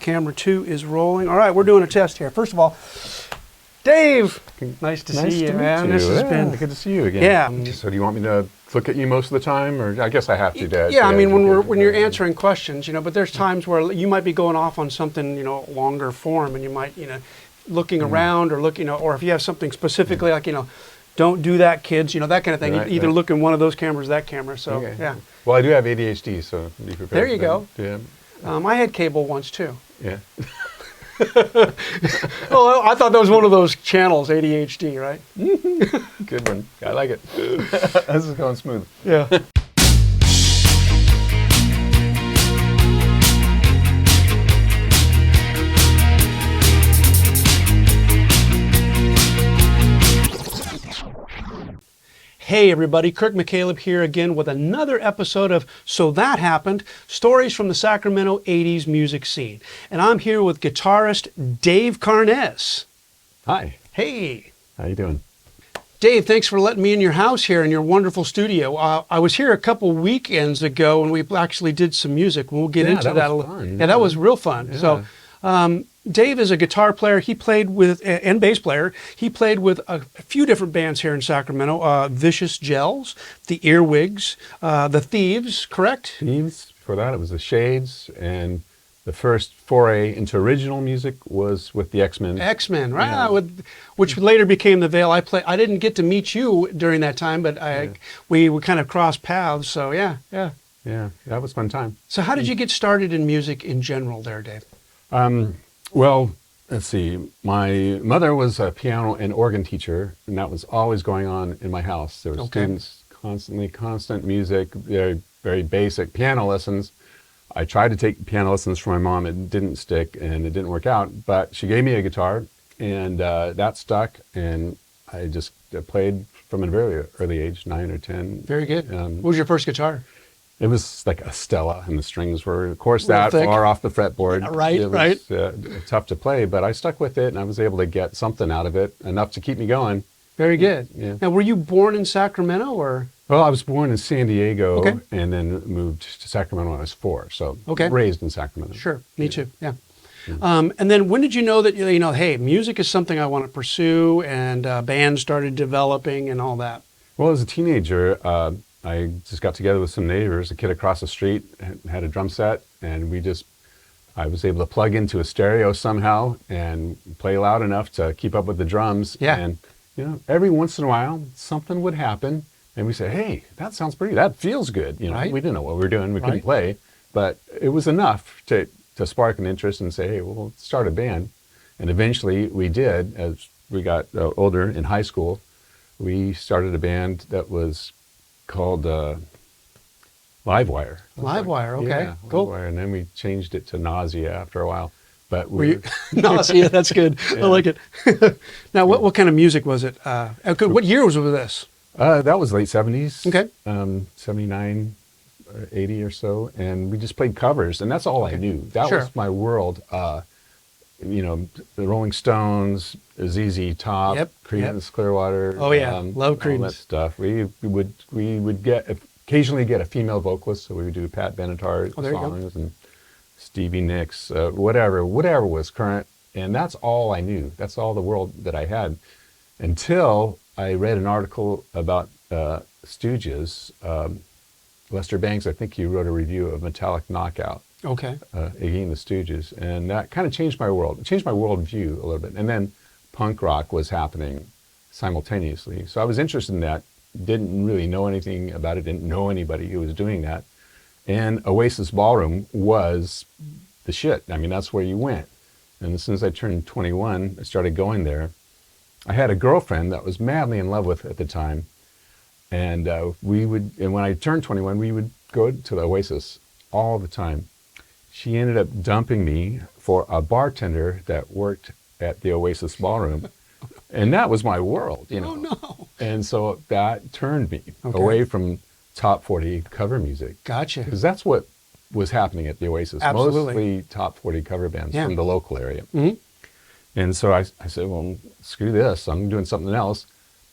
Camera 2 is rolling. All right, we're doing a test here. First of all, Dave, nice to see you, man. This has been good to see you again. Yeah. So do you want me to look at you most of the time, or I guess I have to, Dad? Yeah, I mean when you're answering questions, but there's times where you might be going off on something, longer form, and you might, looking around or looking, or if you have something specifically like, don't do that, kids, that kind of thing. Right, you either look in one of those cameras, that camera. So okay. Yeah. Well, I do have ADHD, so be prepared. There you go. Yeah. I had cable once too. Yeah. Well, I thought that was one of those channels, ADHD, right? Good one. I like it. This is going smooth. Yeah. Hey everybody, Kirk McCaleb here again with another episode of So That Happened, stories from the Sacramento 80s music scene. And I'm here with guitarist Dave Carness. Hi. Hey. How you doing? Dave, thanks for letting me in your house here in your wonderful studio. I was here a couple weekends ago and we actually did some music. We'll get into that a little. Yeah, that was real fun. Yeah. So, Dave is a guitar player. He played with, and bass player. He played with a few different bands here in Sacramento. Vicious Gels, the Wigs, the Thieves, correct? Thieves. Before that, it was the Shades, and the first foray into original music was with the X-Men. X-Men, right? Yeah. Which later became the Veil. I didn't get to meet you during that time, but we kind of crossed paths. So yeah. Yeah, that was a fun time. So how did you get started in music in general, there, Dave? Well, let's see. My mother was a piano and organ teacher, and that was always going on in my house. There were students constant music, very, very basic piano lessons. I tried to take piano lessons from my mom. It didn't stick, and it didn't work out. But she gave me a guitar, and that stuck, and I just played from a very early age, 9 or 10. Very good. What was your first guitar? It was like a Stella, and the strings were, of course, that far off the fretboard. Yeah, right, it was, tough to play, but I stuck with it, and I was able to get something out of it, enough to keep me going. Very good. Yeah. Now, were you born in Sacramento, or? Well, I was born in San Diego, and then moved to Sacramento when I was 4. So raised in Sacramento. Sure, me too. Yeah. And then when did you know that hey, music is something I want to pursue, and bands started developing and all that? Well, as a teenager, I just got together with some neighbors. A kid across the street had a drum set, and I was able to plug into a stereo somehow and play loud enough to keep up with the drums. Yeah. And every once in a while, something would happen, and we say, "Hey, that sounds pretty. That feels good." Right. We didn't know what we were doing. We couldn't play, but it was enough to spark an interest and say, "Hey, we'll start a band." And eventually, we did. As we got older in high school, we started a band that was called Livewire. Livewire, okay, yeah, cool. Livewire. And then we changed it to Nausea after a while. But Nausea, that's good. Yeah. I like it. Now, what kind of music was it? What year was this? That was late 70s. Okay. 79, 80 or so. And we just played covers, and that's all I knew. That was my world. The Rolling Stones, ZZ Top, Creedence Clearwater. Oh yeah, love Creedence. All that stuff. We would occasionally get a female vocalist, so we would do Pat Benatar songs and Stevie Nicks, whatever was current, and that's all I knew. That's all the world that I had, until I read an article about Stooges. Lester Bangs, I think he wrote a review of Metallic Knockout. Okay. Again, the Stooges, and that kind of changed my world. It changed my worldview a little bit. And then punk rock was happening simultaneously. So I was interested in that. Didn't really know anything about it. Didn't know anybody who was doing that. And Oasis Ballroom was the shit. I mean, that's where you went. And as soon as I turned 21, I started going there. I had a girlfriend that I was madly in love with at the time, and when I turned 21, we would go to the Oasis all the time. She ended up dumping me for a bartender that worked at the Oasis Ballroom. And that was my world, Oh, no. And so that turned me away from top 40 cover music. Gotcha. Because that's what was happening at the Oasis. Absolutely. Mostly top 40 cover bands from the local area. Mm-hmm. And so I said, well, screw this. I'm doing something else.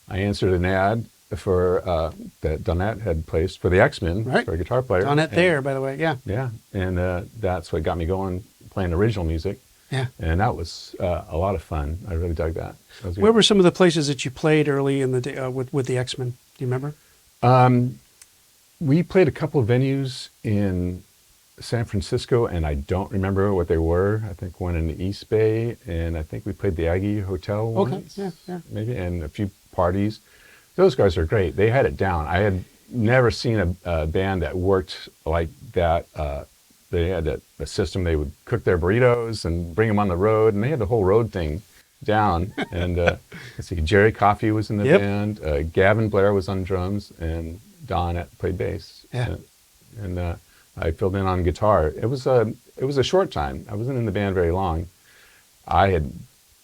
I answered an ad for that Donette had placed for the X-Men, for a guitar player. Donette there, by the way, yeah. Yeah, and that's what got me going playing original music. Yeah. And that was a lot of fun. I really dug that. That was Where good. were some of the places that you played early in the day with the X-Men? Do you remember? We played a couple of venues in San Francisco, and I don't remember what they were. I think one in the East Bay, and I think we played the Aggie Hotel once, maybe, and a few parties. Those guys are great. They had it down. I had never seen a band that worked like that. They had a system. They would cook their burritos and bring them on the road, and they had the whole road thing down. And let's see, Jerry Coffey was in the band. Gavin Blair was on drums, and Don played bass. Yeah. And I filled in on guitar. It was a short time. I wasn't in the band very long. I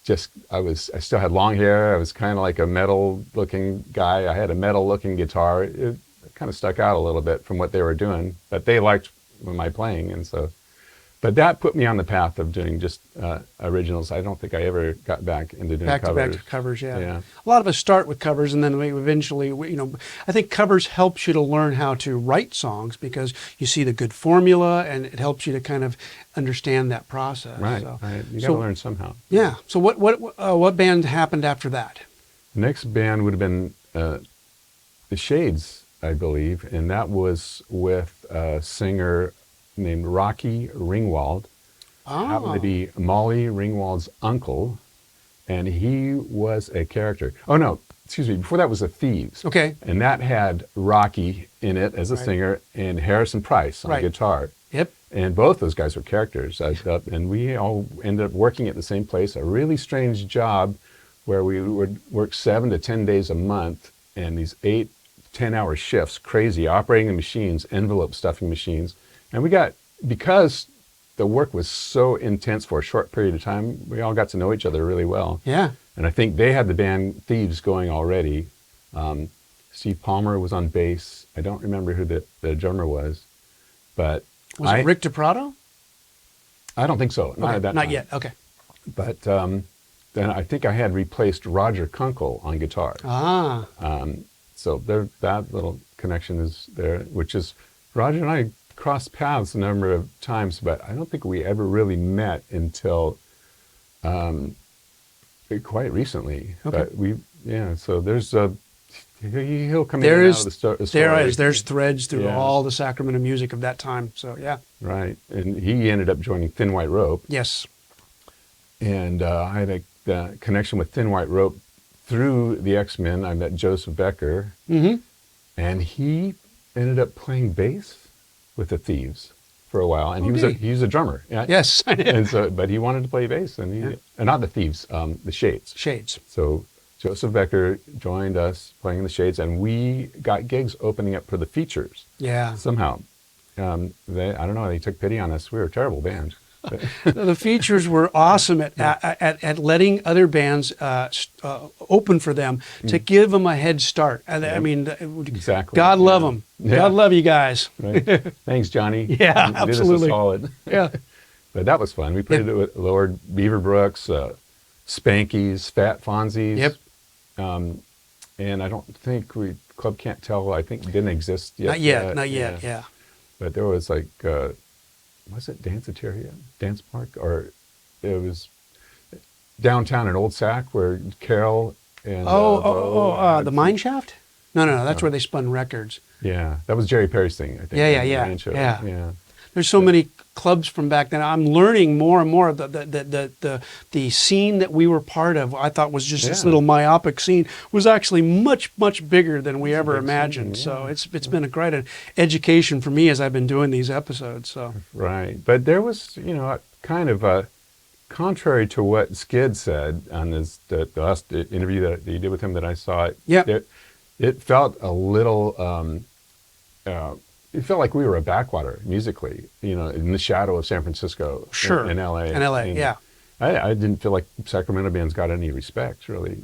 still had long hair. I was kind of like a metal-looking guy. I had a metal-looking guitar. It kind of stuck out a little bit from what they were doing, but they liked my playing, and so. But that put me on the path of doing just originals. I don't think I ever got back into doing covers. Back to covers, yeah. A lot of us start with covers, and then we eventually, I think covers helps you to learn how to write songs because you see the good formula, and it helps you to kind of understand that process. Right, so, right. You got to learn somehow. Yeah. So what band happened after that? The next band would have been the Shades, I believe, and that was with a singer named Rocky Ringwald. Happened to be Molly Ringwald's uncle, and he was a character. Oh no, excuse me, before that was the Thieves. Okay. And that had Rocky in it as a singer and Harrison Price on guitar. Yep. And both those guys were characters. And we all ended up working at the same place, a really strange job where we would work 7 to 10 days a month, and these 8, 10-hour shifts, crazy, operating the machines, envelope stuffing machines. And because the work was so intense for a short period of time, we all got to know each other really well. Yeah. And I think they had the band Thieves going already. Steve Palmer was on bass. I don't remember who the drummer was, but was it Rick DiPrato? I don't think so. Not at that time. Not yet. Okay. But then I think I had replaced Roger Kunkel on guitar. So that little connection is there, which is Roger and I crossed paths a number of times, but I don't think we ever really met until quite recently. Okay. But so there's he'll come in and out of the story. There's threads through all the Sacramento music of that time. So yeah. Right, and he ended up joining Thin White Rope. Yes. And I had a connection with Thin White Rope through the X-Men. I met Joseph Becker, and he ended up playing bass with the Thieves for a while, and he was a drummer. Yeah. Yes, I did. And but he wanted to play bass, and not the Thieves, the Shades. Shades. So Joseph Becker joined us playing the Shades, and we got gigs opening up for the Features. Yeah. Somehow, I don't know. They took pity on us. We were a terrible band. The Features were awesome at letting other bands open for them to give them a head start. I mean, exactly. God love them. Yeah. God love you guys. Right. Thanks, Johnny. Yeah, absolutely. Did us a solid. Yeah. But that was fun. We played it with Lord Beaverbrooks, Spankies, Fat Fonzies. Yep. And I don't think Club Can't Tell, I think, didn't exist yet. Not yet. Yeah. But there was like, was it Danceteria? Dance Park? Or it was downtown in Old Sac where Carol and... the Mine Shaft? No, that's where they spun records. Yeah, that was Jerry Perry's thing, I think. Yeah. There's so many clubs from back then. I'm learning more and more of the scene that we were part of. I thought was just this little myopic scene was actually much, much bigger than we ever imagined. Scene, So it's been a great education for me as I've been doing these episodes. So right, but there was kind of contrary to what Skid said on the last interview that you did with him that I saw. It felt a little. It felt like we were a backwater musically, in the shadow of San Francisco, in L.A. Yeah. I didn't feel like Sacramento bands got any respect, really,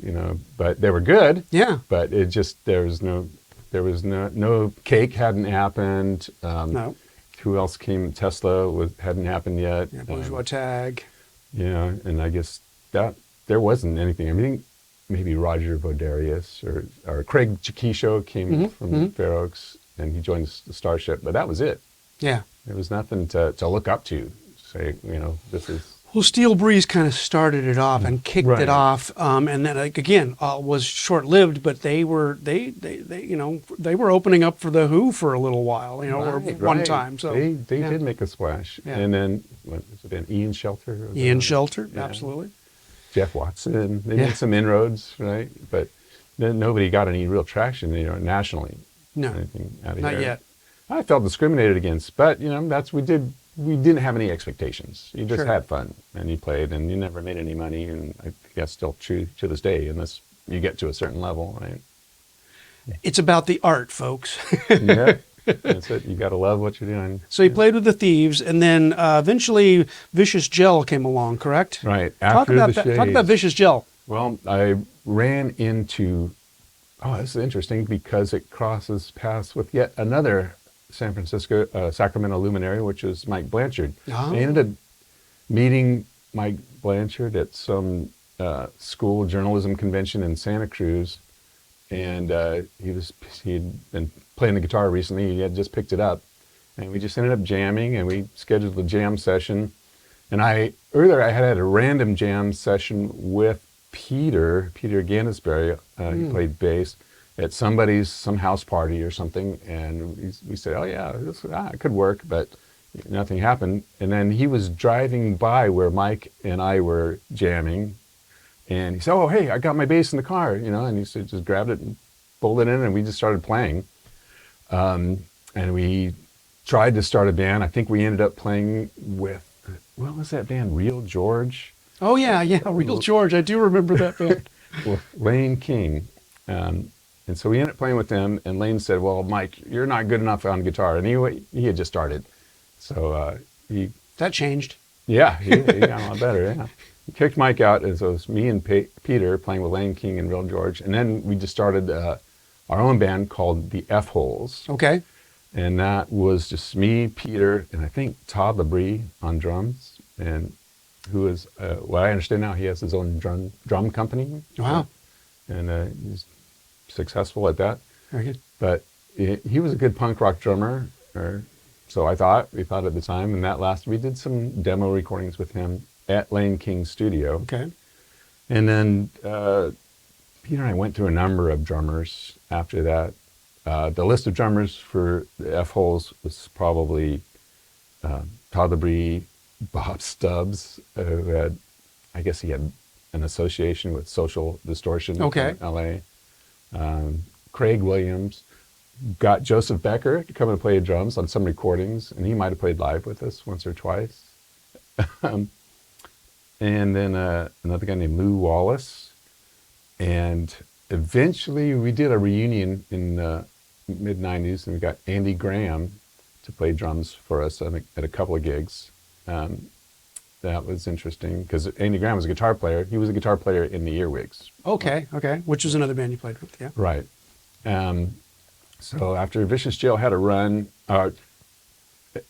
but they were good. Yeah. But it just there was no Cake hadn't happened. No. Who else came? Tesla hadn't happened yet. Yeah, Bourgeois Tag. Yeah, and I guess that there wasn't anything. I mean, maybe Roger Vodarius or Craig Chiquisho came from Fair Oaks. And he joined the Starship, but that was it. Yeah. There was nothing to look up to. say, this is. Well, Steel Breeze kind of started it off and kicked Right. it off, and then again was short-lived. But they were they were opening up for the Who for a little while, or one time. So they did make a splash, Yeah. and then what was it been? Ian Shelter. Ian Shelter, absolutely. Jeff Watson. They Yeah. made some inroads, right? But then nobody got any real traction, nationally. No, Anything out of not here. yet. I felt discriminated against, but we didn't have any expectations. You just Sure. had fun and you played and you never made any money, and I guess still true to this day unless you get to a certain level, right? It's about the art, folks. Yeah, that's it. You got to love what you're doing. So you played with the Thieves, and then eventually Vicious Gel came along, correct? Right. Talk After about the that. Talk about Shades. Vicious Gel. Well, I ran into, this is interesting because it crosses paths with yet another San Francisco, Sacramento luminary, which is Mike Blanchard. Oh. I ended up meeting Mike Blanchard at some school journalism convention in Santa Cruz, and he'd been playing the guitar recently. He had just picked it up, and we just ended up jamming, and we scheduled a jam session. And earlier I had a random jam session with Peter Gannisberry. He played bass at some house party or something, and we said, oh yeah, it could work, but nothing happened. And then he was driving by where Mike and I were jamming, and he said, oh hey, I got my bass in the car, and he said, just grabbed it and pulled it in, and we just started playing. And we tried to start a band. I think we ended up playing with, what was that band, Real George? Oh yeah, Real George. I do remember that band. With Lane King. And so we ended up playing with them, and Lane said, well, Mike, you're not good enough on guitar. And he had just started. So That changed. he got a lot better, yeah. He kicked Mike out, and so it was me and Peter playing with Lane King and Real George. And then we just started our own band called the F-Holes. Okay. And that was just me, Peter, and I think Todd Labrie on drums, and who is, what I understand now, he has his own drum company. Wow. And he's successful at that. Very good. But he was a good punk rock drummer, or so we thought at the time, and that lasted. We did some demo recordings with him at Lane King's studio. Okay. And then Peter and I went through a number of drummers after that. The list of drummers for the F-Holes was probably Todd Labrie, Bob Stubbs, who had, I guess he had an association with Social Distortion in LA. Craig Williams, got Joseph Becker to come and play drums on some recordings, and he might have played live with us once or twice. And then another guy named Lou Wallace. And eventually we did a reunion in the mid-90s, and we got Andy Graham to play drums for us at a couple of gigs. That was interesting because Andy Graham was a guitar player. He was a guitar player in the Wigs. Okay. Which was another band you played with, yeah. Right. So after Vicious Gel had a run, the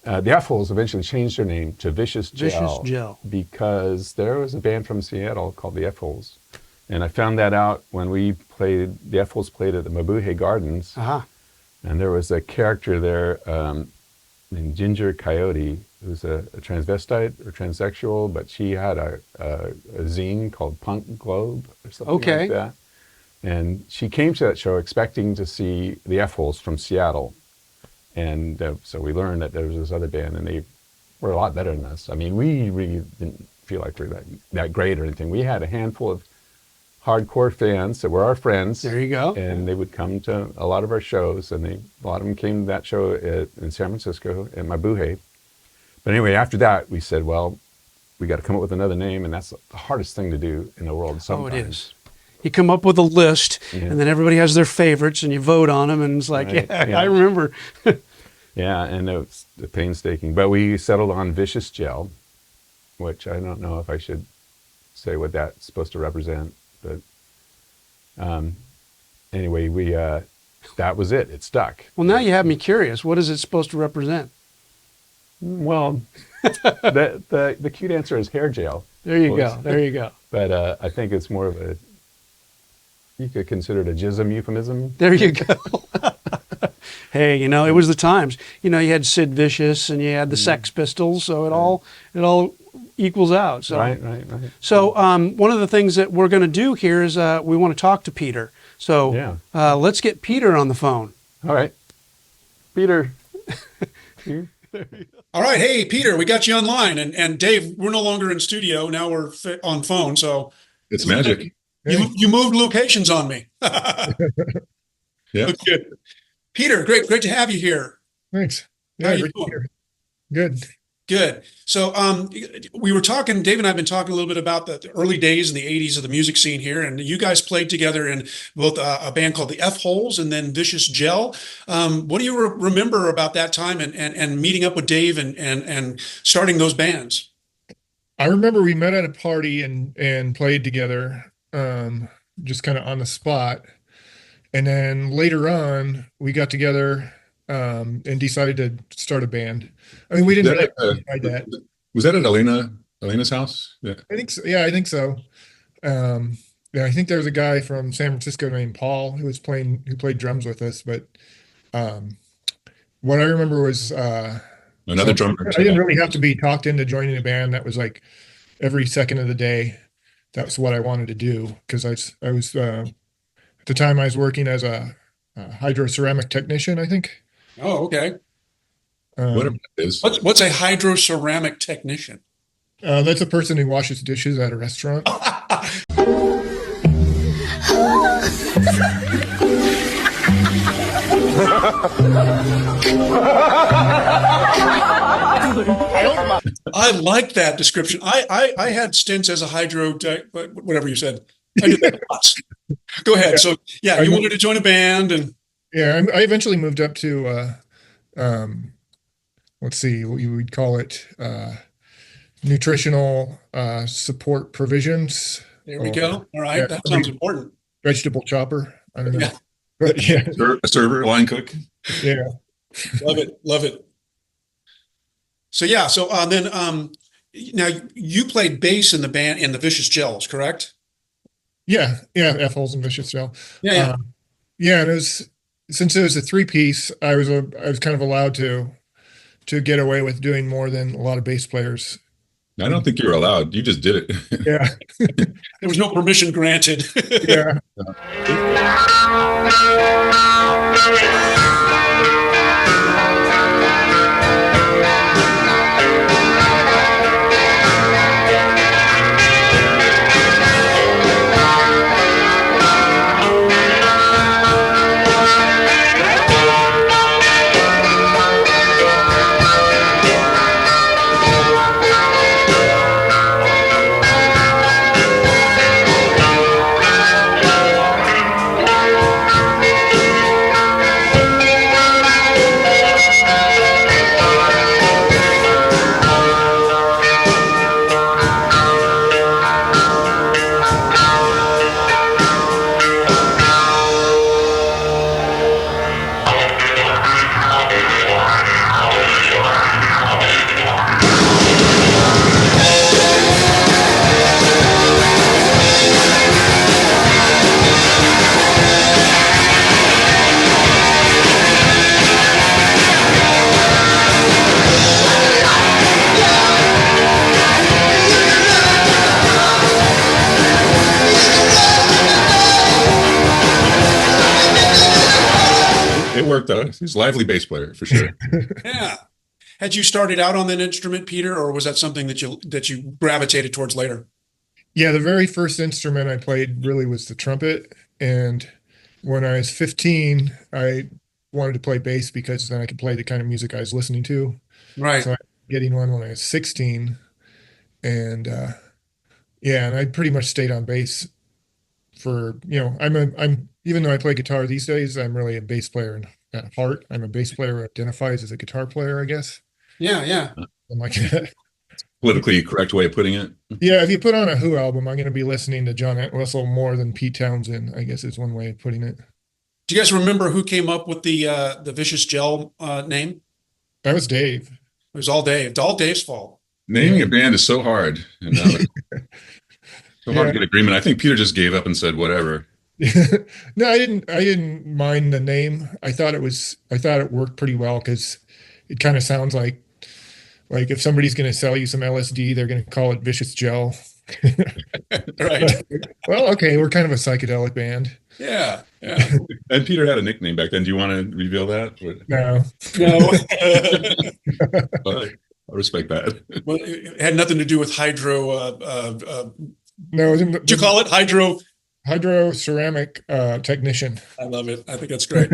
F-Holes eventually changed their name to Vicious Gel because there was a band from Seattle called the F-Holes. And I found that out when the F-Holes played at the Mabuhay Gardens. Uh-huh. And there was a character there named Ginger Coyote, who's a transvestite or transsexual, but she had a zine called Punk Globe or something like that. And she came to that show expecting to see the F-Holes from Seattle. And so we learned that there was this other band, and they were a lot better than us. I mean, we really didn't feel like we were that great or anything. We had a handful of hardcore fans that were our friends. There you go. And they would come to a lot of our shows, and a lot of them came to that show in San Francisco at Mabuhay. But anyway, after that, we said, well, we got to come up with another name, and that's the hardest thing to do in the world sometimes. Oh, it is. You come up with a list, and then everybody has their favorites, and you vote on them, and it's like, I remember. Yeah, and it was painstaking. But we settled on Vicious Gel, which I don't know if I should say what that's supposed to represent. But anyway, that was it. It stuck. Well, now you have me curious. What is it supposed to represent? Well, the cute answer is hair gel. There you go. There you go. But I think it's more of you could consider it a jism euphemism. There you go. Hey, it was the times. You had Sid Vicious and you had the Sex Pistols, so it all equals out. So Right. So one of the things that we're going to do here is we want to talk to Peter. So let's get Peter on the phone. All right, Peter. All right. Hey, Peter, we got you online. And Dave, we're no longer in studio. Now we're on phone. So It's magic. you moved locations on me. Yeah. Looks good. Peter, great to have you here. Thanks. How Yeah, you great to doing? hear. Good. Good. So we were talking, Dave and I have been talking a little bit about the early days in the 80s of the music scene here. And you guys played together in both a band called the F Holes and then Vicious Gel. What do you remember about that time and meeting up with Dave and starting those bands? I remember we met at a party and played together, just kind of on the spot. And then later on, we got together and decided to start a band. I mean, we didn't really decide that. Was that at Elena's house? Yeah. I think so. Yeah, I think so. Yeah, I think there was a guy from San Francisco named Paul who played drums with us. But what I remember was Another drummer. I didn't really have to be talked into joining a band. That was like every second of the day. That was what I wanted to do because I was at the time I was working as a hydroceramic technician, I think. Oh, okay. Whatever that is. What's a hydroceramic technician? That's a person who washes dishes at a restaurant. I like that description. I had stints as a whatever you said. I did that lots. Go ahead. So yeah, you wanted to join a band and Yeah, I eventually moved up to let's see, what you would call it, nutritional support provisions. there we go. All right. Yeah, That sounds important. Vegetable chopper. I don't know. Yeah. But yeah, A server, line cook. yeah. Love it. Love it. So yeah. So then now you played bass in the band in the Vicious Gels, correct? Yeah, F holes and vicious shell. Yeah. Yeah, and since it was a three-piece, I was kind of allowed to get away with doing more than a lot of bass players. I don't think you were allowed. You just did it. Yeah, There was no permission granted. yeah. It worked though. He's a lively bass player for sure. Yeah. Had you started out on that instrument, Peter, or was that something that you gravitated towards later? Yeah, the very first instrument I played really was the trumpet. And when I was 15, I wanted to play bass because then I could play the kind of music I was listening to. Right. So I getting one when I was 16. And yeah, and I pretty much stayed on bass for, I'm even though I play guitar these days, I'm really a bass player at heart. I'm a bass player who identifies as a guitar player, I guess. Yeah. Yeah. I'm like that. Politically correct way of putting it. Yeah, if you put on a Who album, I'm going to be listening to John Entwistle more than Pete Townsend, I guess is one way of putting it. Do you guys remember who came up with the Vicious Gel name? That was Dave. It was all Dave. It's all Dave's fault. Naming a band is so hard. So hard to get agreement. I think Peter just gave up and said whatever. No, I didn't mind the name. I thought it worked pretty well because it kind of sounds like if somebody's going to sell you some LSD, they're going to call it Vicious Gel. Right. Well, okay, we're kind of a psychedelic band. Yeah. Yeah. And Peter had a nickname back then. Do you want to reveal that? No. No. Well, I respect that. Well, it had nothing to do with hydro. No, What you call it? hydro ceramic technician. I love it. I think that's great.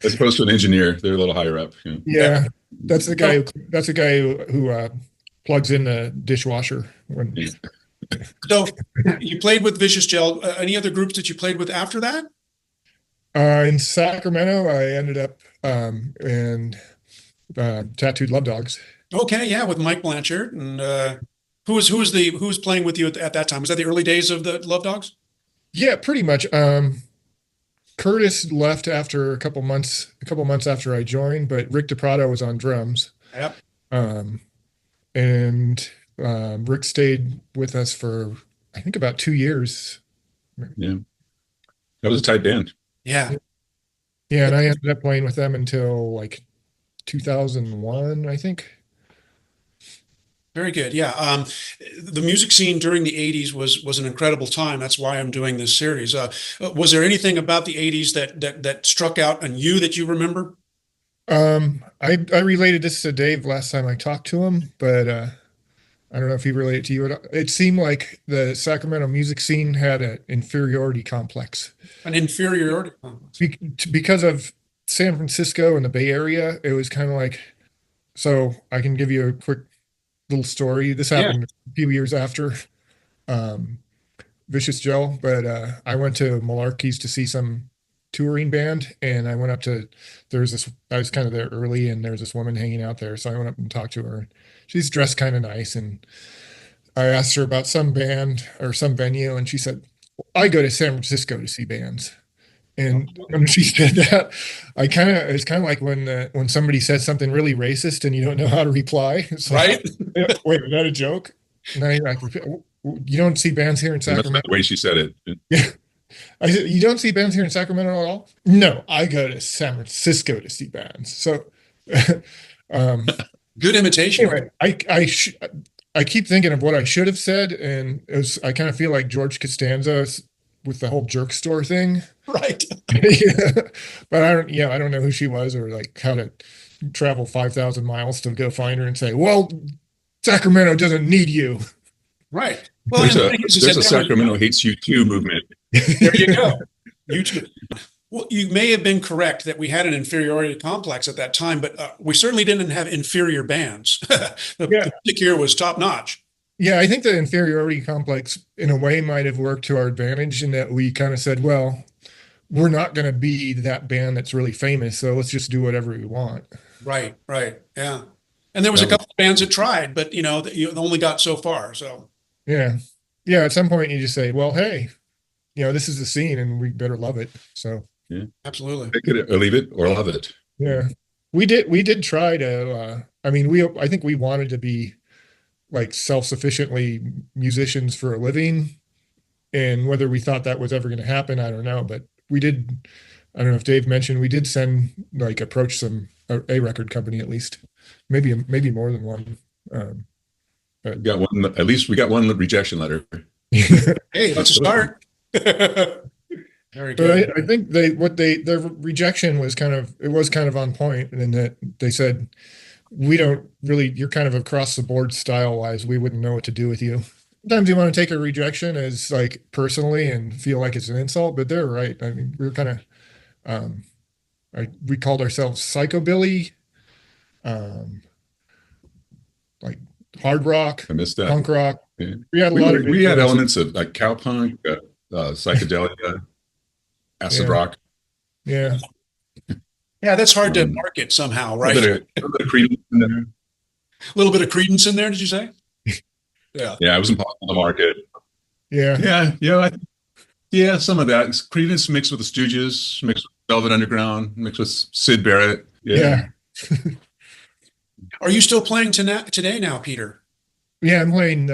As opposed to an engineer, they're a little higher up. You know? Yeah, that's the guy. That's the guy who plugs in the dishwasher. When, So you played with Vicious Gel. Any other groups that you played with after that? in Sacramento, I ended up in Tattooed Love Dogs. Okay, yeah, with Mike Blanchard and who was playing with you at that time? Was that the early days of the Love Dogs? Yeah, pretty much. Curtis left after a couple months after I joined, but Rick DePrado was on drums. Yep. Um, and Rick stayed with us for I think about 2 years. Yeah. That was a tight band. Yeah. Yeah, and I ended up playing with them until like 2001, I think. Very good. Yeah. The music scene during the 80s was an incredible time. That's why I'm doing this series. Was there anything about the 80s that struck out on you that you remember? I related this to Dave last time I talked to him, but I don't know if he related to you at all. It seemed like the Sacramento music scene had an inferiority complex. An inferiority complex. Because of San Francisco and the Bay Area. It was kind of like, so I can give you a quick little story. This happened a few years after um, Vicious Joe, but I went to Malarkey's to see some touring band, and I went up to, I was kind of there early, and there was this woman hanging out there, so I went up and talked to her. She's dressed kind of nice, and I asked her about some band or some venue, and she said, I go to San Francisco to see bands. And when she said that, it's kind of like when somebody says something really racist and you don't know how to reply. It's like, Right? wait, was that a joke? Now you're like, you don't see bands here in That's not Sacramento? the way she said it. Yeah. I said, you don't see bands here in Sacramento at all? No, I go to San Francisco to see bands. So, um, Good imitation. anyway, I keep thinking of what I should have said, and I kind of feel like George Costanza with the whole jerk store thing. Right. Yeah. But I don't know who she was or like how to travel 5,000 miles to go find her and say, well, Sacramento doesn't need you. Right. Well, There's and the a thing is there's that a Sacramento hates you too movement. there you go. You too. Well, you may have been correct that we had an inferiority complex at that time, but we certainly didn't have inferior bands. The music here was top notch. Yeah, I think the inferiority complex in a way might have worked to our advantage in that we kind of said, well, we're not going to be that band that's really famous, so let's just do whatever we want. Right, right. Yeah. And there was a couple of bands that tried, but you only got so far. So Yeah. Yeah, at some point you just say, well, hey, this is the scene and we better love it. So absolutely. Take it or leave it or love it. yeah. We did try to I think we wanted to be like self-sufficiently musicians for a living, and whether we thought that was ever going to happen, I don't know, but we did. I don't know if Dave mentioned we did approach a record company, at least maybe more than one. We got one, at least we got one rejection letter. Hey, let's start. Very good. But I think their rejection was kind of on point, in that they said, we don't really, you're kind of across the board style wise, we wouldn't know what to do with you. Sometimes you want to take a rejection as like personally and feel like it's an insult, but they're right. I mean, we were kind of we called ourselves psychobilly, like hard rock, I missed that. punk rock. Yeah. We had a lot of we had elements of like cowpunk, psychedelia, acid rock. Yeah. Yeah, that's hard to market somehow, right? A little bit of Creedence in there. A little bit of Credence in there, did you say? Yeah. Yeah, it was impossible to market. Yeah. Yeah, some of that. It's Creedence mixed with the Stooges, mixed with Velvet Underground, mixed with Sid Barrett. Yeah. Are you still playing today now, Peter? Yeah. I'm playing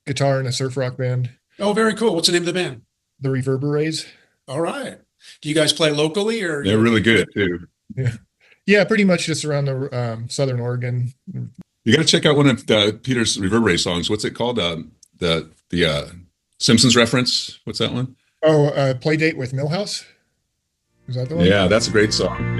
guitar in a surf rock band, Oh, very cool. What's the name of the band? the Reverberays. All right. Do you guys play locally or? They're really good too. Yeah. Yeah, pretty much just around the Southern Oregon. You got to check out one of Peter's Reverberate songs. What's it called? The Simpsons reference. What's that one? Oh, Play Date with Millhouse. Is that the one? Yeah, that's a great song.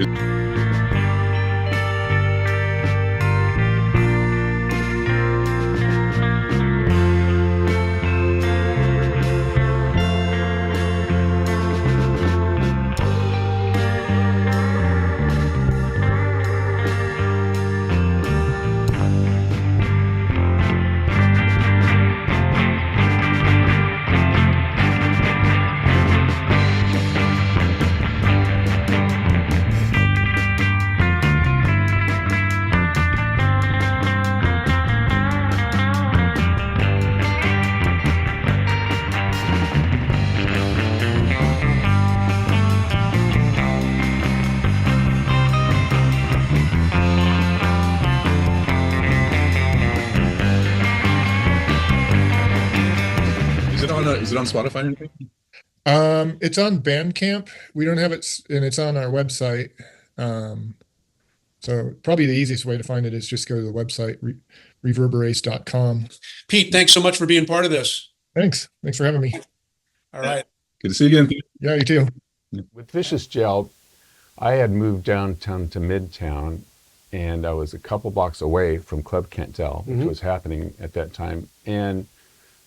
Is it on Spotify or anything? It's on Bandcamp. We don't have it, and it's on our website. So probably the easiest way to find it is just go to the website, reverberace.com. Pete, thanks so much for being part of this. Thanks for having me. All right. Good to see you again. Yeah, you too. With Vicious Gel, I had moved downtown to Midtown, and I was a couple blocks away from Club Cantel, which was happening at that time. And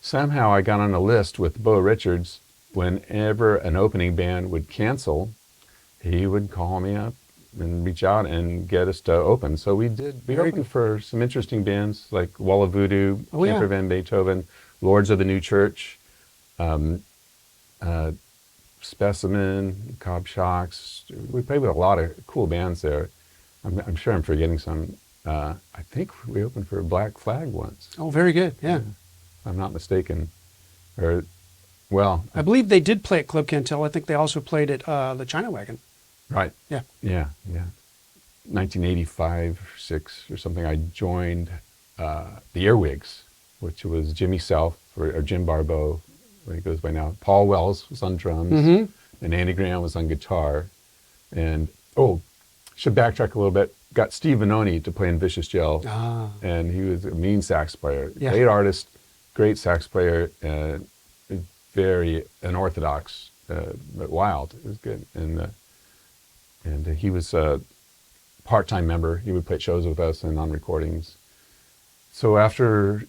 somehow I got on a list with Bo Richards. Whenever an opening band would cancel, he would call me up and reach out and get us to open. So we did. We opened for some interesting bands like Wall of Voodoo, Camper Van Beethoven, Lords of the New Church, Specimen, Cobb Shocks. We played with a lot of cool bands there. I'm sure I'm forgetting some. I think we opened for Black Flag once. Oh, very good. Yeah. If I'm not mistaken. Or, well, I believe they did play at Club Cantel. I think they also played at the China Wagon. right. Yeah. Yeah. 1985 or 6 or something, I joined the Earwigs, which was Jimmy Self or Jim Barbeau, what he goes by now. Paul Wells was on drums, and Andy Graham was on guitar. And, should backtrack a little bit. Got Steve Vanoni to play in Vicious Gel, and he was a mean sax player. Yeah. Great artist, great sax player, very unorthodox, but wild. It was good. And he was a part-time member. He would play shows with us and on recordings. So after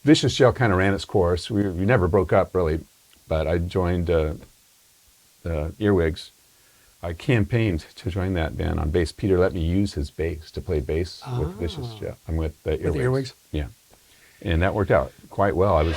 Vicious Gel kind of ran its course, we never broke up really, but I joined Earwigs. I campaigned to join that band on bass. Peter let me use his bass to play bass with Vicious Gel. I'm with the Earwigs. With the Earwigs? Yeah. And that worked out quite well. I was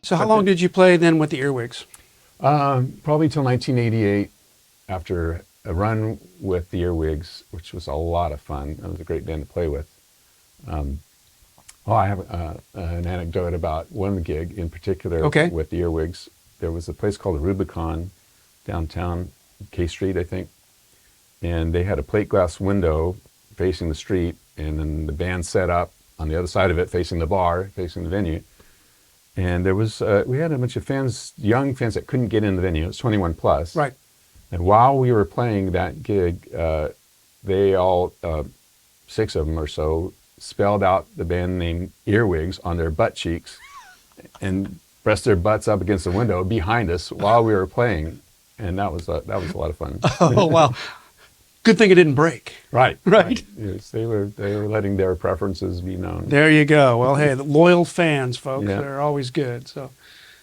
So how long did you play then with the Earwigs? probably till 1988, after a run with the Earwigs, which was a lot of fun. It was a great band to play with. I have an anecdote about one gig in particular with the Earwigs. There was a place called Rubicon downtown, K Street, I think. And they had a plate glass window facing the street, and then the band set up on the other side of it, facing the bar, facing the venue. And there was, we had a bunch of fans, young fans that couldn't get in the venue. It was 21 plus. Right. And while we were playing that gig, they all, 6 of them or so, spelled out the band name Earwigs on their butt cheeks and pressed their butts up against the window behind us while we were playing. And that was a lot of fun. Oh, wow. Good thing it didn't break. Right. Right. Yes, they were letting their preferences be known. There you go. Well, hey, the loyal fans, folks, Yeah. they're always good. So,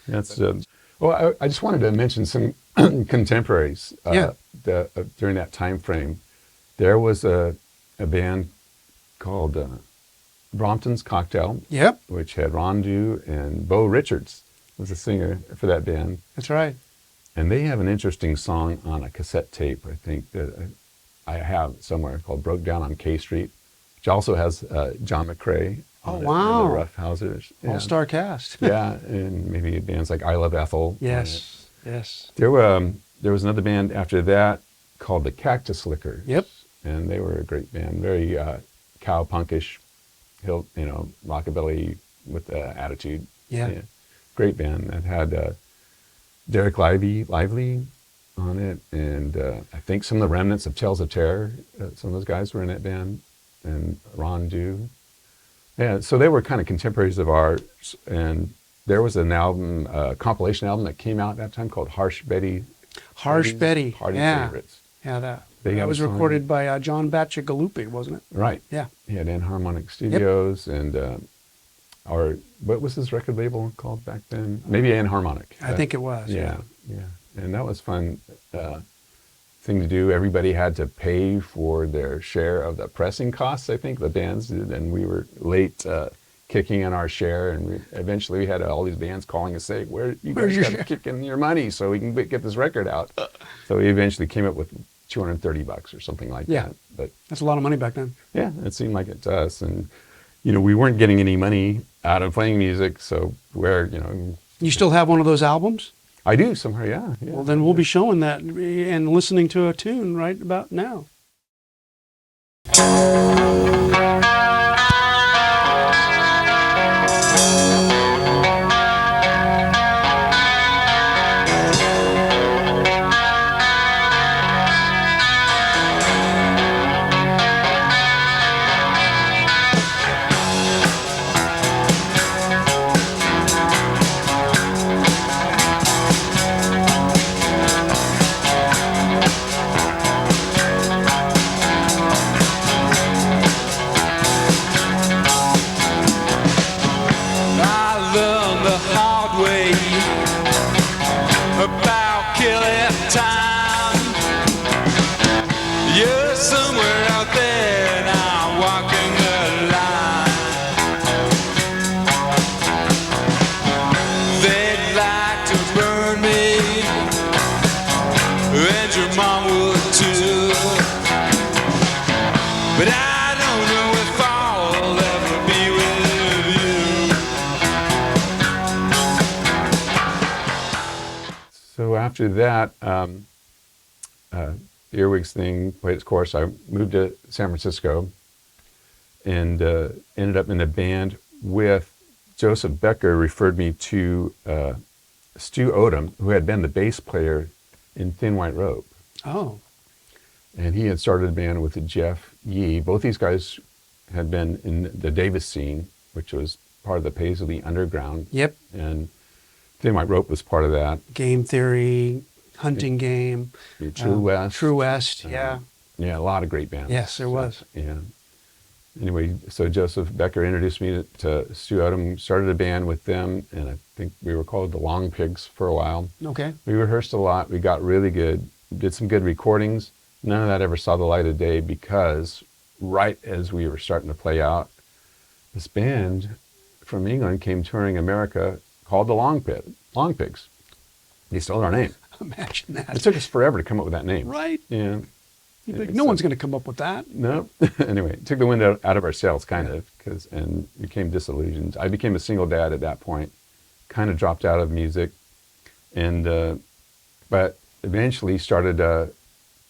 That's well. I just wanted to mention some contemporaries. During that time frame, there was a band called Brompton's Cocktail, yep, which had Ron Dew and Bo Richards was a singer for that band, that's right. and they have an interesting song on a cassette tape. I think that I have somewhere called "Broke Down on K Street," which also has John McCrae. Oh, on it, wow. and the Rough Housers. Yeah. All-star cast. Yeah, and maybe bands like I Love Ethel. on it. Yes, yes. There was another band after that called the Cactus Lickers. Yep. And they were a great band, very cowpunkish, rockabilly with attitude. Yeah. Great band that had Derek Lively on it, and I think some of the remnants of Tales of Terror. Some of those guys were in that band, and Ron Dew. Yeah, so they were kind of contemporaries of ours, and there was an album, compilation album that came out at that time called Harsh Betty. Harsh Betty. Party Yeah. Favorites. Yeah, that They got was a song. recorded by John Bacigalupi, wasn't it? Right. Yeah. He had Enharmonic Studios, and or what was his record label called back then? Maybe Enharmonic. I think it was. Yeah, and that was fun thing to do. Everybody had to pay for their share of the pressing costs. I think the bands did, and we were late kicking in our share, and eventually we had all these bands calling us saying, "Where's your got share?" to kick in your money so we can get this record out." So we eventually came up with $230 or something like Yeah. that. But That's a lot of money back then. yeah, it seemed like it to us, and we weren't getting any money out of playing music, so You still have one of those albums? I do somewhere, yeah. Well, then we'll be showing that and listening to a tune right about now. I learned the hard way about killing time. You're somewhere out there now, walking the line. They'd like to burn me, and your mom would too. But I don't know if I'll ever be with you. So after that, the Earwigs thing played its course. I moved to San Francisco and ended up in a band with Joseph Becker. Referred me to Stu Odom, who had been the bass player in Thin White Rope. Oh, And he had started a band with Jeff Yee. Both these guys had been in the Davis scene, which was part of the Paisley Underground. yep. And Thin White Rope was part of that. Game Theory, Hunting Game. True West. True West, yeah. Yeah, a lot of great bands. Yes, there was. Yeah. Anyway, so Joseph Becker introduced me to Stu Odom, started a band with them, and I think we were called the Long Pigs for a while. Okay. We rehearsed a lot. We got really good, did some good recordings. None of that ever saw the light of day because right as we were starting to play out, this band from England came touring America called the Long Pigs. They stole our name. Imagine that. It took us forever to come up with that name. Right? Yeah. You'd be like, no one's going to come up with that. No. Anyway, it took the wind out of our sails, kind of, and became disillusioned. I became a single dad at that point, kind of dropped out of music, and but eventually started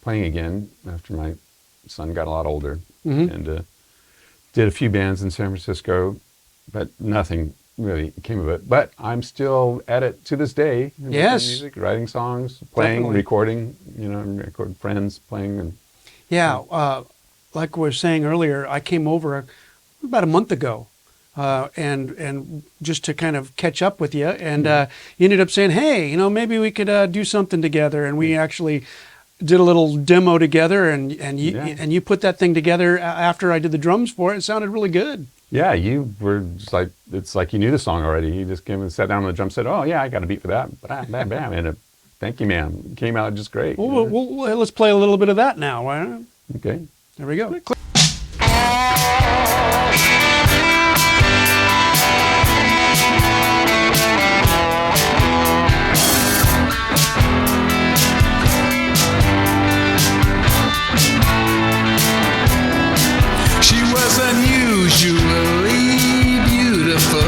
playing again after my son got a lot older, and Did a few bands in San Francisco, but nothing really came of it. But I'm still at it to this day. Yes. Music, writing songs, playing, Definitely. recording, record friends playing. And Yeah, like we were saying earlier, I came over about a month ago, and just to kind of catch up with you, and you ended up saying, "Hey, maybe we could do something together," and we actually did a little demo together, and you put that thing together after I did the drums for it. It sounded really good. yeah, you were just like, it's like you knew the song already. You just came and sat down on the drum, said, "Oh yeah, I got a beat for that." Bam, bam, bam, and thank you, ma'am. It came out just great. Well, let's play a little bit of that now. Why not? Okay. There we go. She was unusually beautiful,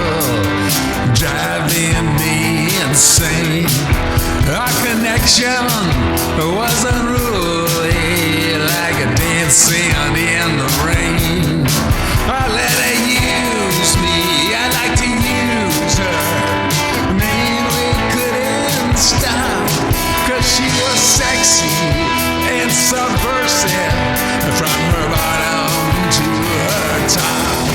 driving me insane. Our connection was unruly, like a dancing in the rain. I let her use me, I like to use her. Man, we couldn't stop, 'cause she was sexy and subversive, from her bottom to her top.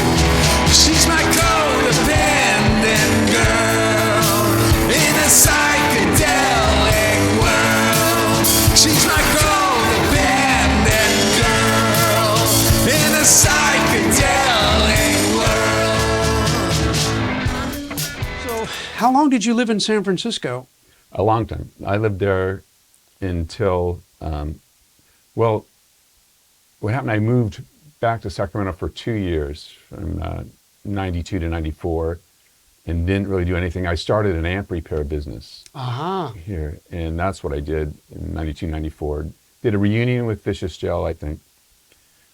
She's my codependent girl in a psychedelic world. She's my codependent girl in a psychedelic world. So, how long did you live in San Francisco? A long time. I lived there until, what happened, I moved back to Sacramento for 2 years, from 92 to 94, and didn't really do anything. I started an amp repair business here, and that's what I did in 92, 94. Did a reunion with Vicious Gel, I think,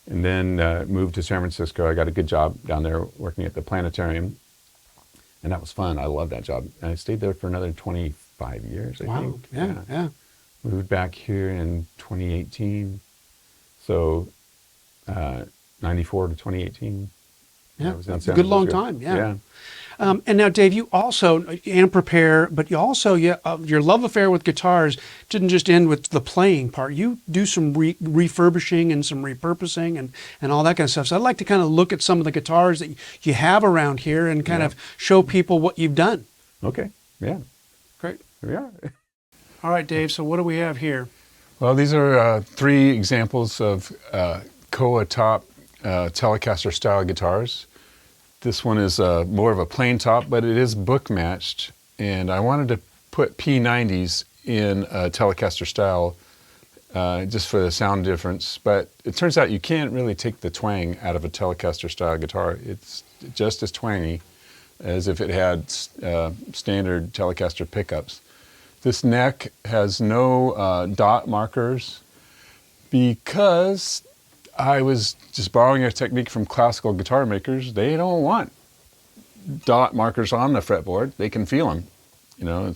and then moved to San Francisco. I got a good job down there working at the planetarium, and that was fun. I loved that job. And I stayed there for another 25 years, I think. Yeah. Moved back here in 2018. So 94 to 2018. Yeah, I was in that's a San good long Francisco. time. Yeah. And now, Dave, you also amp repair, but you also your love affair with guitars didn't just end with the playing part. You do some refurbishing and some repurposing and all that kind of stuff. So I'd like to kind of look at some of the guitars that you have around here and kind of show people what you've done. Okay. Yeah. Great. Here we are. All right, Dave. So what do we have here? Well, these are 3 examples of Koa top Telecaster style guitars. This one is more of a plain top, but it is book matched. And I wanted to put P90s in Telecaster style just for the sound difference. But it turns out you can't really take the twang out of a Telecaster style guitar. It's just as twangy as if it had standard Telecaster pickups. This neck has no dot markers because I was just borrowing a technique from classical guitar makers. They don't want dot markers on the fretboard. They can feel them. I don't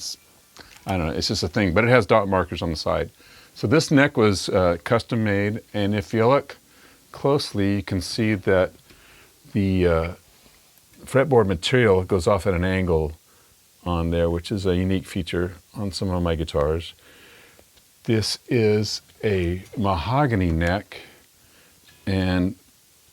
know, it's just a thing. But it has dot markers on the side. So this neck was custom made, and if you look closely, you can see that the fretboard material goes off at an angle on there, which is a unique feature on some of my guitars. This is a mahogany neck and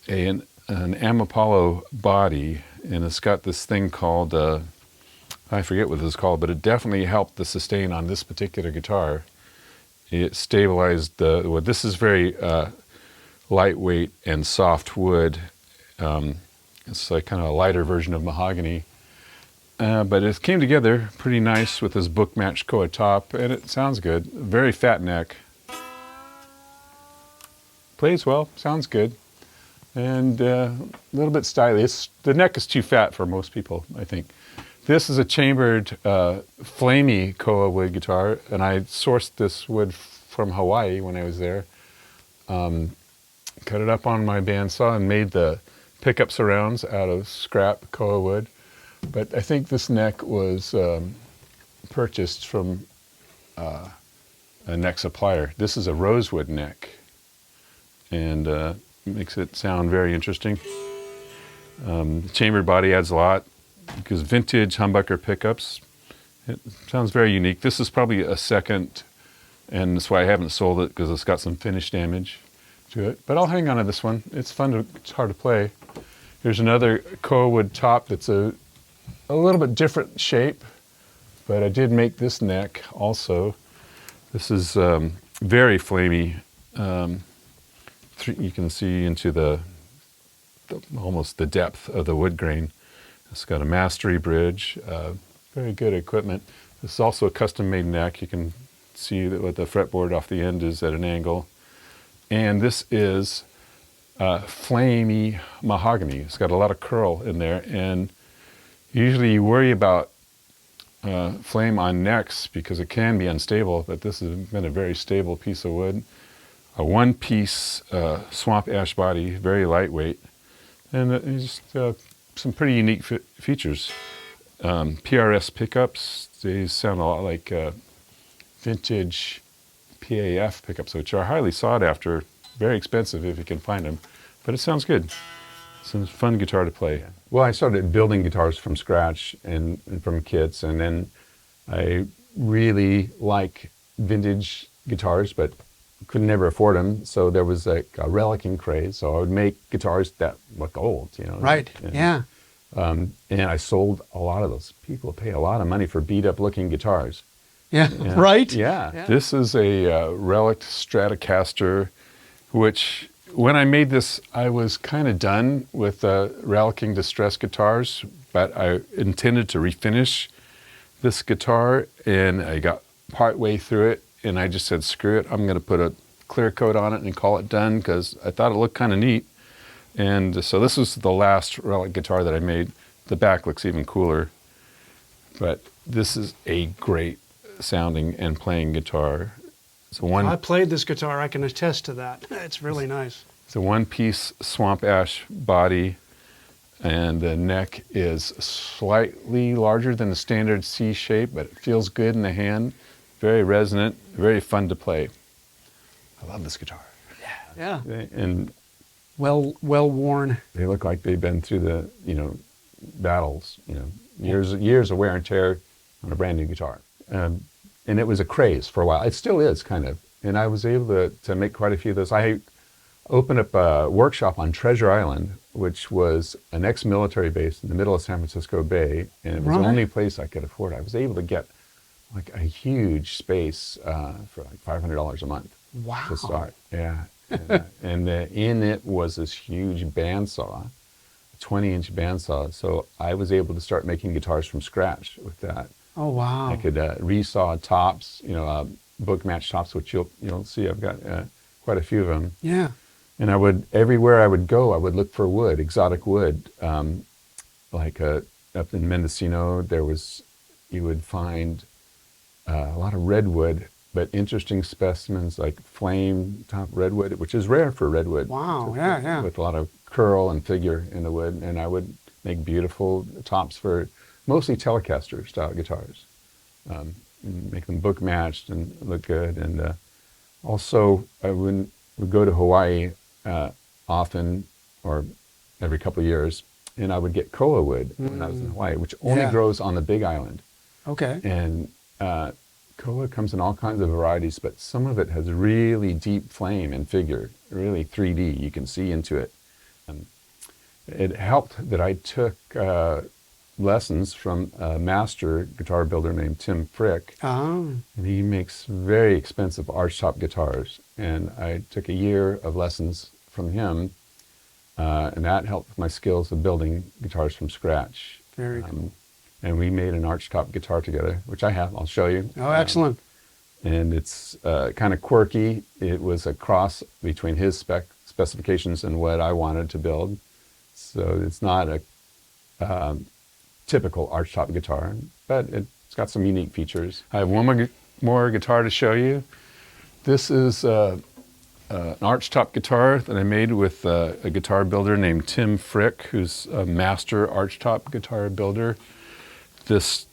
an Amapollo body, and it's got this thing called, I forget what this is called, but it definitely helped the sustain on this particular guitar. It stabilized the wood. This is very lightweight and soft wood. It's like kind of a lighter version of mahogany. But it came together pretty nice with this book matched Koa top, and it sounds good. Very fat neck. Plays well, sounds good. And a little bit stylish. The neck is too fat for most people, I think. This is a chambered, flamey Koa wood guitar, and I sourced this wood from Hawaii when I was there. Cut it up on my bandsaw and made the pickup surrounds out of scrap Koa wood. But I think this neck was purchased from a neck supplier. This is a rosewood neck, and makes it sound very interesting. The chambered body adds a lot because vintage humbucker pickups, it sounds very unique. This is probably a second, and that's why I haven't sold it, because it's got some finish damage to it. But I'll hang on to this one. It's hard to play. Here's another koa wood top that's a little bit different shape, but I did make this neck also. This is very flamey. You can see into almost the depth of the wood grain. It's got a mastery bridge, very good equipment. This is also a custom-made neck. You can see that what the fretboard off the end is at an angle. And this is flamey mahogany. It's got a lot of curl in there, and usually you worry about flame on necks because it can be unstable, but this has been a very stable piece of wood. A one-piece swamp ash body, very lightweight, and just some pretty unique features. PRS pickups, they sound a lot like vintage PAF pickups, which are highly sought after, very expensive if you can find them, but it sounds good. It's a fun guitar to play. Well, I started building guitars from scratch and from kits, and then I really like vintage guitars, but could never afford them. So there was like a relicing craze. So I would make guitars that look old, you know. Right. Yeah. And I sold a lot of those. People pay a lot of money for beat up looking guitars. Yeah. Right. Yeah. This is a relic Stratocaster, which when I made this, I was kind of done with relicing distressed guitars, but I intended to refinish this guitar, and I got part way through it, and I just said, screw it, I'm going to put a clear coat on it and call it done, because I thought it looked kind of neat. And so this was the last relic guitar that I made. The back looks even cooler, but this is a great sounding and playing guitar. I played this guitar. I can attest to that. It's really nice. It's a one-piece swamp ash body, and the neck is slightly larger than the standard C shape, but it feels good in the hand. Very resonant, very fun to play. I love this guitar. Yeah. And well worn. they look like they've been through the, battles, years of wear and tear on a brand new guitar. And it was a craze for a while. It still is, kind of. And I was able to make quite a few of those. I opened up a workshop on Treasure Island, which was an ex-military base in the middle of San Francisco Bay, and it was the only place I could afford. I was able to get like a huge space for like $500 a month to start. Yeah. And in it was this huge bandsaw, a 20-inch bandsaw. So I was able to start making guitars from scratch with that. Oh, wow. I could resaw tops, book match tops, which you'll see I've got quite a few of them. Yeah. And everywhere I would go, I would look for wood, exotic wood. Like up in Mendocino, you would find a lot of redwood, but interesting specimens like flame top redwood, which is rare for redwood. Wow, yeah. With a lot of curl and figure in the wood. And I would make beautiful tops for mostly Telecaster style guitars. Make them book matched and look good. And also I would go to Hawaii often, or every couple of years, and I would get koa wood when I was in Hawaii, which only grows on the Big Island. Okay. And koa comes in all kinds of varieties, but some of it has really deep flame and figure, really 3D. You can see into it. It helped that I took lessons from a master guitar builder named Tim Frick. Oh. And he makes very expensive archtop guitars. And I took a year of lessons from him, and that helped with my skills of building guitars from scratch. Very cool. And we made an archtop guitar together, which I have. I'll show you. Oh, excellent. And it's kind of quirky. It was a cross between his specifications and what I wanted to build. So it's not a typical archtop guitar, but it's got some unique features. I have one more guitar to show you. This is an archtop guitar that I made with a guitar builder named Tim Frick, who's a master archtop guitar builder. This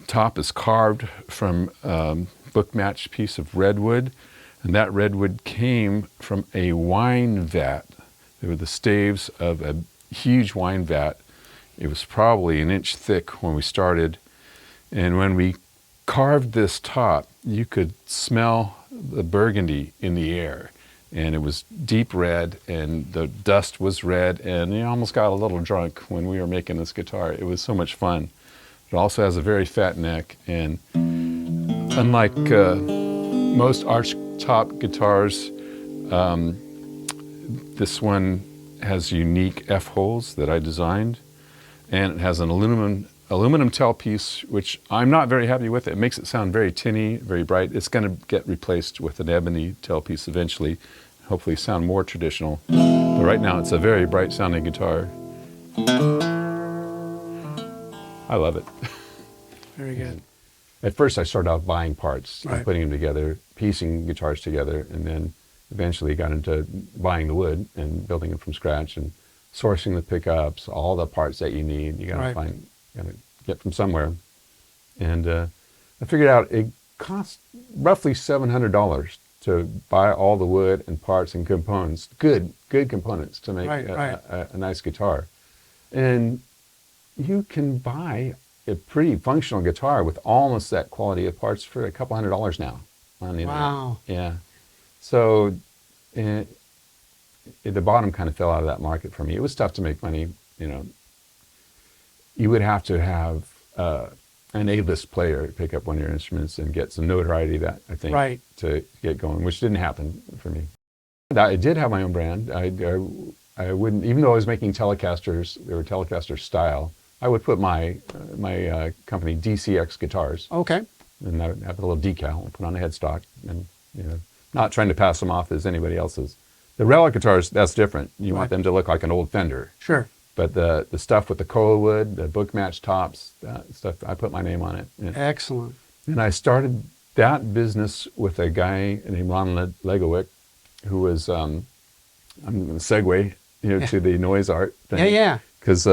top is carved from book match piece of redwood, and that redwood came from a wine vat. They were the staves of a huge wine vat. It was probably an inch thick when we started. And when we carved this top, you could smell the burgundy in the air. And it was deep red, and the dust was red, and you almost got a little drunk when we were making this guitar. It was so much fun. It also has a very fat neck, and unlike most arch top guitars, this one has unique F holes that I designed, and it has an aluminum tailpiece, which I'm not very happy with. It makes it sound very tinny, very bright. It's going to get replaced with an ebony tailpiece eventually, hopefully sound more traditional. But right now it's a very bright sounding guitar. I love it. Very good. At first I started out buying parts Right. and putting them together, piecing guitars together, and then eventually got into buying the wood and building it from scratch and sourcing the pickups, all the parts that you need. You gotta Right. gotta get from somewhere. And I figured out it costs roughly $700 to buy all the wood and parts and components, good components to make Right, right. a nice guitar. And you can buy a pretty functional guitar with almost that quality of parts for a couple $100 now on the internet. Wow. Yeah. So the bottom kind of fell out of that market for me. It was tough to make money. You would have to have an A-list player pick up one of your instruments and get some notoriety, that I think, Right. to get going, which didn't happen for me. I did have my own brand. I wouldn't, even though I was making Telecasters, they were Telecaster style, I would put my company DCX Guitars, Okay. and I would have a little decal and put on a headstock, and not trying to pass them off as anybody else's. The relic guitars, that's different. You want Right. them to look like an old Fender. Sure. But the stuff with the koa wood, the book match tops, that stuff, I put my name on it. Excellent. And I started that business with a guy named Ron Legowick, who was, I'm going to segue to the noise art thing. Yeah, yeah. Because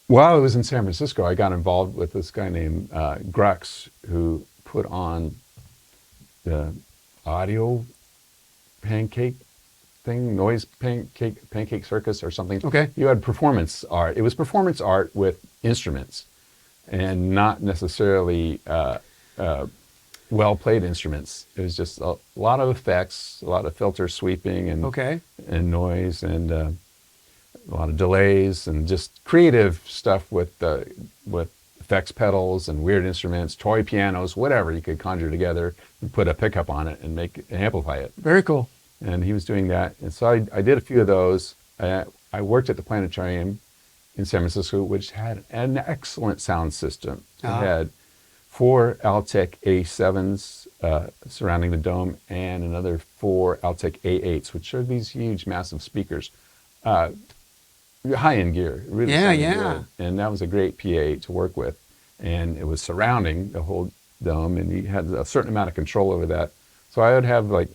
while I was in San Francisco, I got involved with this guy named Grux, who put on the audio pancake thing, noise pancake circus or something. Okay. You had performance art. It was performance art with instruments, and not necessarily well-played instruments. It was just a lot of effects, a lot of filter sweeping and Okay. and noise, and a lot of delays, and just creative stuff with effects pedals and weird instruments, toy pianos, whatever you could conjure together and put a pickup on it and amplify it. Very cool. And he was doing that. And so I did a few of those. I worked at the Planetarium in San Francisco, which had an excellent sound system. It had 4 Altec A7s surrounding the dome, and another 4 Altec A8s, which are these huge, massive speakers. High-end gear, really. Yeah, sounded yeah. good. And that was a great PA to work with. And it was surrounding the whole dome, and you had a certain amount of control over that. So I would have like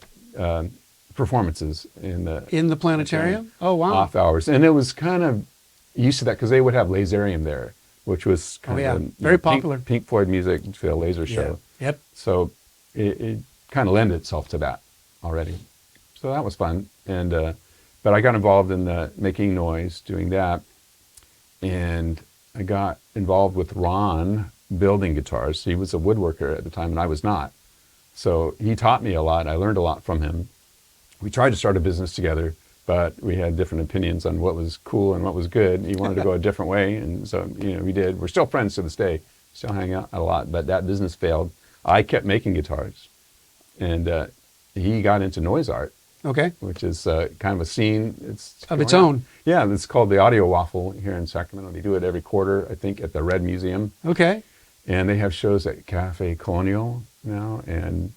performances in the planetarium? Oh, wow. off hours, and it was kind of used to that because they would have Laserium there, which was kind of Very popular. Pink Floyd music to a laser show. Yep. So it kind of lent itself to that already. So that was fun. And but I got involved in making noise, doing that, and I got involved with Ron building guitars. He was a woodworker at the time, and I was not. So he taught me a lot. I learned a lot from him. We tried to start a business together, but we had different opinions on what was cool and what was good. He wanted to go a different way, and so we did. We're still friends to this day, still hang out a lot, but that business failed. I kept making guitars, and he got into noise art, Okay. which is kind of a scene. It's Of its own. Yeah, it's called the Audio Waffle here in Sacramento. They do it every quarter, I think, at the Red Museum. Okay. And they have shows at Cafe Colonial now, and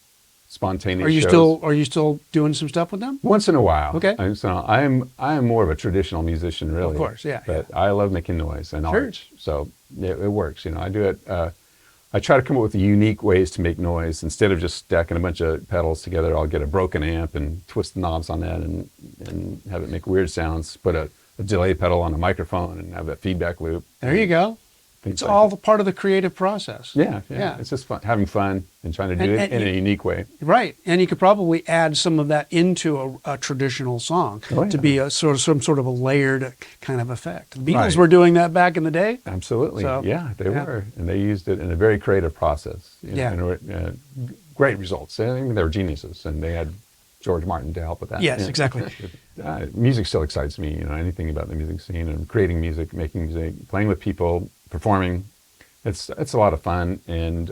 spontaneous shows. Are you still doing some stuff with them? Once in a while. Okay. I'm more of a traditional musician, really. Of course, yeah, But I love making noise and Sure. art. So it works. I do it. I try to come up with unique ways to make noise. Instead of just stacking a bunch of pedals together, I'll get a broken amp and twist the knobs on that and have it make weird sounds. Put a delay pedal on a microphone and have that feedback loop. There you go. things It's like all that. the part of the creative process. Yeah. Yeah. It's just fun, having fun and trying to do And- it in and- a unique way. Right, and you could probably add some of that into a traditional song Oh, to yeah. be a sort of some sort of a layered kind of effect. The Beatles Right. were doing that back in the day. Absolutely. So, yeah, they yeah. were. And they used it in a very creative process. Yeah. And great results. I mean, they were geniuses, and they had George Martin to help with that. Yes, Yeah. exactly. Music still excites me, anything about the music scene and creating music, making music, playing with people, performing. It's a lot of fun. And,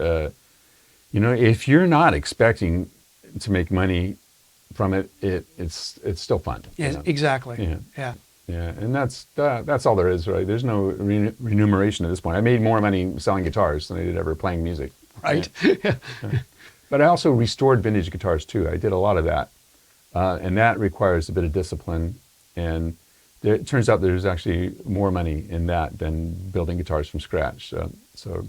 if you're not expecting to make money from it, it's still fun. Yes, exactly. Yeah. Yeah. Yeah, and that's all there is, right? There's no remuneration at this point. I made more money selling guitars than I did ever playing music. Right. Yeah. But I also restored vintage guitars too. I did a lot of that, and that requires a bit of discipline. And it turns out there's actually more money in that than building guitars from scratch. So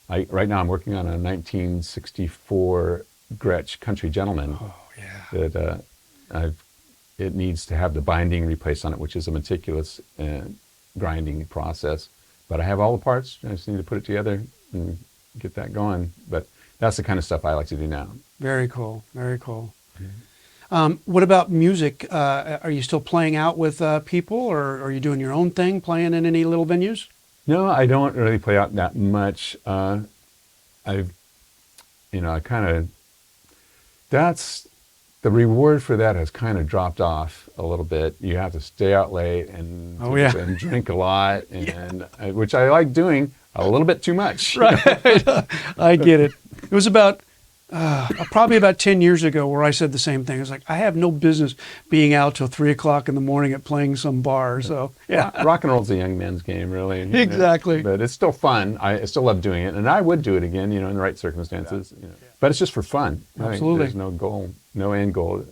right now I'm working on a 1964 Gretsch Country Gentleman. Oh yeah. That it needs to have the binding replaced on it, which is a meticulous grinding process. But I have all the parts. I just need to put it together and get that going. But that's the kind of stuff I like to do now. Very cool. Very cool. What about music? Are you still playing out with people, or are you doing your own thing, playing in any little venues? No, I don't really play out that much. That's the reward for that has kind of dropped off a little bit. You have to stay out late and and drink a lot, and which I like doing a little bit too much. Right. I get it. It was probably about 10 years ago where I said the same thing. I was like, I have no business being out till 3 o'clock in the morning at playing some bar. So yeah, rock and roll's a young man's game, really. Exactly. But it's still fun. I still love doing it, and I would do it again, in the right circumstances. But it's just for fun. Absolutely. There's no goal, no end goal.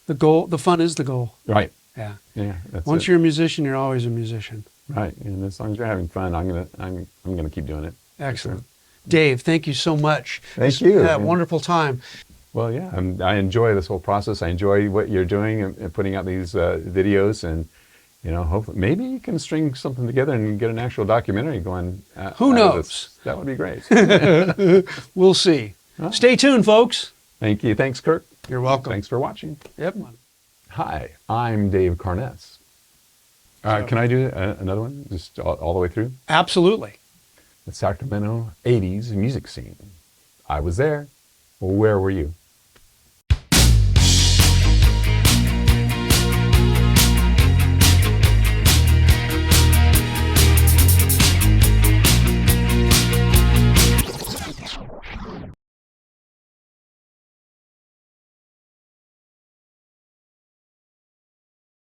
The fun is the goal. Right. Yeah. Yeah. That's Once it. you're a musician, you're always a musician. Right. And as long as you're having fun, I'm gonna keep doing it. Excellent. Dave, thank you so much. Thank you. Had a wonderful time. Well, yeah, I enjoy this whole process. I enjoy what you're doing and putting out these videos, and hopefully maybe you can string something together and get an actual documentary going. Who knows? That would be great. We'll see. Stay tuned, folks. Thank you. Thanks, Kirk. You're welcome. Thanks for watching. Yep. Hi, I'm Dave Carness. Can I do another one, just all the way through? Absolutely. The Sacramento 80s music scene. I was there. Well, where were you?